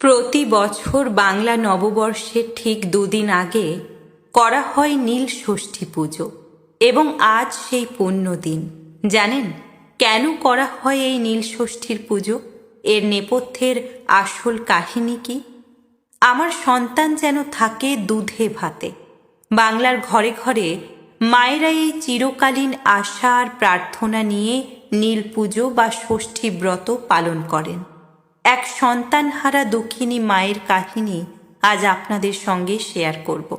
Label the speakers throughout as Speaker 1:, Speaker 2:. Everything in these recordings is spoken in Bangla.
Speaker 1: প্রতি বছর বাংলা নববর্ষের ঠিক দুদিন আগে করা হয় নীল ষষ্ঠী পুজো এবং আজ সেই পুণ্য দিন। জানেন কেন করা হয় এই নীল ষষ্ঠীর পুজো? এর নেপথ্যের আসল কাহিনী কি? আমার সন্তান যেন থাকে দুধে ভাতে। বাংলার ঘরে ঘরে মায়েরা এই চিরকালীন আশা আর প্রার্থনা নিয়ে নীল পুজো বা ষষ্ঠী ব্রত পালন করেন। এক সন্তানহারা দুঃখিনী মায়ের কাহিনী আজ আপনাদের সঙ্গে শেয়ার করব।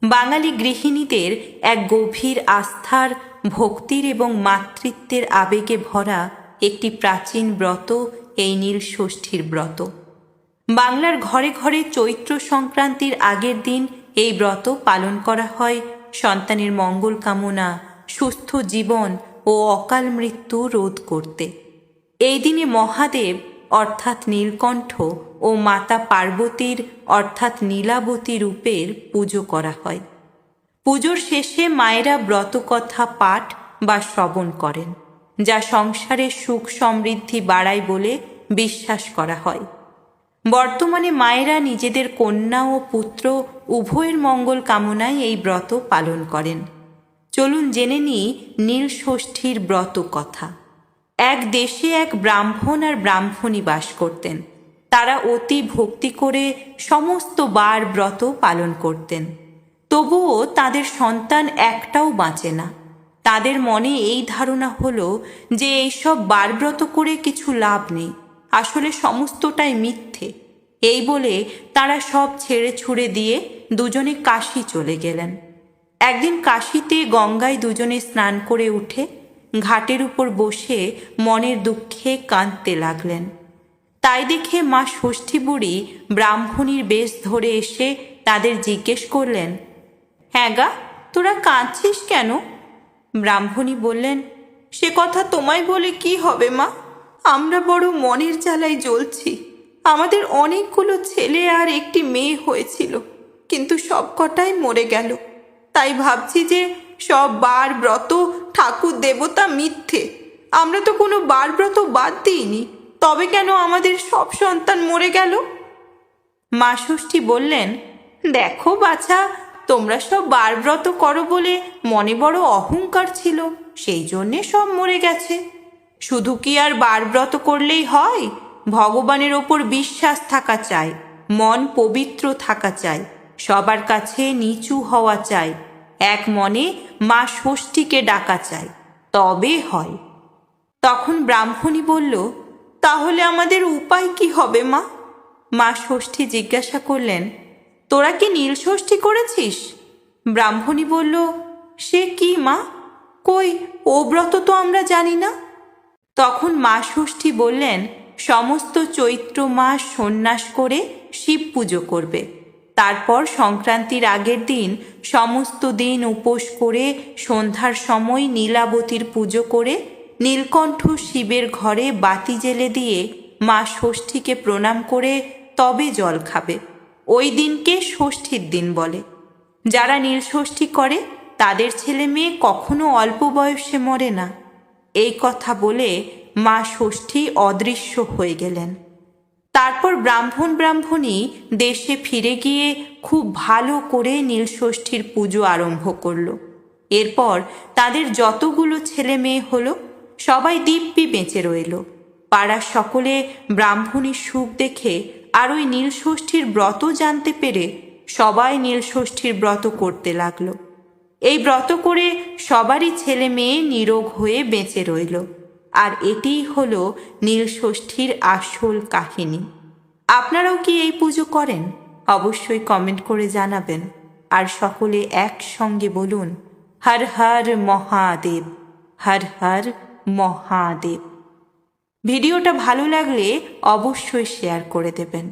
Speaker 1: বাঙালি গৃহিণীদের এক গভীর আস্থার, ভক্তির এবং মাতৃত্বের আবেগে ভরা একটি প্রাচীন ব্রত এই নীল ষষ্ঠীর ব্রত। বাংলার ঘরে ঘরে চৈত্র সংক্রান্তির আগের দিন এই ব্রত পালন করা হয় সন্তানের মঙ্গল কামনা, সুস্থ জীবন ও অকাল মৃত্যু রোধ করতে। এই দিনে মহাদেব অর্থাৎ নীলকণ্ঠ ও মাতা পার্বতীর অর্থাৎ নীলাবতী রূপের পুজো করা হয়। পুজোর শেষে মায়েরা ব্রতকথা পাঠ বা শ্রবণ করেন, যা সংসারের সুখ সমৃদ্ধি বাড়ায় বলে বিশ্বাস করা হয়। বর্তমানে মায়েরা নিজেদের কন্যা ও পুত্র উভয়ের মঙ্গল কামনায় এই ব্রত পালন করেন। চলুন জেনে নিই নীল ষষ্ঠীর ব্রত কথা। এক দেশে এক ব্রাহ্মণ আর ব্রাহ্মণী বাস করতেন। তারা অতি ভক্তি করে সমস্ত বার ব্রত পালন করতেন। তবুও তাদের সন্তান একটাও বাঁচে না। তাদের মনে এই ধারণা হলো যে এইসব বারব্রত করে কিছু লাভ নেই, আসলে সমস্তটাই মিথ্যে। এই বলে তারা সব ছেড়ে ছুড়ে দিয়ে দুজনে কাশী চলে গেলেন। একদিন কাশীতে গঙ্গায় দুজনে স্নান করে উঠে ঘাটের উপর বসে মনের দুঃখে কাঁদতে লাগলেন। তাই দেখে মা ষষ্ঠী বুড়ি ব্রাহ্মণীর বেশ ধরে এসে তাদের জিজ্ঞেস করলেন, হ্যাঁ গা, তোরা কাঁদছিস কেন? ব্রাহ্মণী বললেন, সে কথা তোমায় বলে কি হবে মা, আমরা বড় মনের জ্বালায় জ্বলছি। আমাদের অনেকগুলো ছেলে আর একটি মেয়ে হয়েছিল, কিন্তু সব কটাই মরে গেল। তাই ভাবছি যে সব বার ব্রত ঠাকুর দেবতা মিথ্যে। আমরা তো কোনো বার ব্রত বাদ দিইনি, তবে কেন আমাদের সব সন্তান মরে গেল? মা ষষ্ঠী বললেন, দেখো বাছা, তোমরা সব বার ব্রত করো বলে মনে বড় অহংকার ছিল, সেই জন্যে সব মরে গেছে। শুধু কি আর বার ব্রত করলেই হয়? ভগবানের ওপর বিশ্বাস থাকা চাই, মন পবিত্র থাকা চাই, সবার কাছে নিচু হওয়া চাই, এক মনে মা ষষ্ঠীকে ডাকা চাই, তবে হয়। তখন ব্রাহ্মণী বলল, তাহলে আমাদের উপায় কি হবে মা? মা ষষ্ঠী জিজ্ঞাসা করলেন, তোরা কি নীল ষষ্ঠী করেছিস? ব্রাহ্মণী বলল, সে কি মা, কই ও ব্রত তো আমরা জানি না। তখন মা ষষ্ঠী বললেন, সমস্ত চৈত্র মাস সন্ন্যাস করে শিব পুজো করবে। তারপর সংক্রান্তির আগের দিন সমস্ত দিন উপোস করে সন্ধ্যার সময় নীলাবতীর পুজো করে নীলকণ্ঠ শিবের ঘরে বাতি জ্বেলে দিয়ে মা ষষ্ঠীকে প্রণাম করে তবে জল খাবে। ওই দিনকে ষষ্ঠীর দিন বলে। যারা নীল ষষ্ঠী করে তাদের ছেলে মেয়ে কখনো অল্প বয়সে মরে না। এই কথা বলে মা ষষ্ঠী অদৃশ্য হয়ে গেলেন। তারপর ব্রাহ্মণী দেশে ফিরে গিয়ে খুব ভালো করে নীল ষষ্ঠীর পুজো আরম্ভ করল। এরপর তাদের যতগুলো ছেলে মেয়ে হলো সবাই দিব্যি বেঁচে রইল। পাড়ার সকলে ব্রাহ্মণীর সুখ দেখে আর ওই নীল ষষ্ঠীর ব্রত জানতে পেরে সবাই নীল ষষ্ঠীর ব্রত করতে লাগলো। এই ব্রত করে সবারই ছেলে মেয়ে নিরোগ হয়ে বেঁচে রইল। আর এটিই হলো নীল ষষ্ঠীর আসল কাহিনী। আপনারাও কি এই পুজো করেন? অবশ্যই কমেন্ট করে জানাবেন। আর সকলে একসঙ্গে বলুন, হর হর মহাদেব, হর হর মহাদেব। ভিডিওটা ভালো লাগলে অবশ্যই শেয়ার করে দেবেন।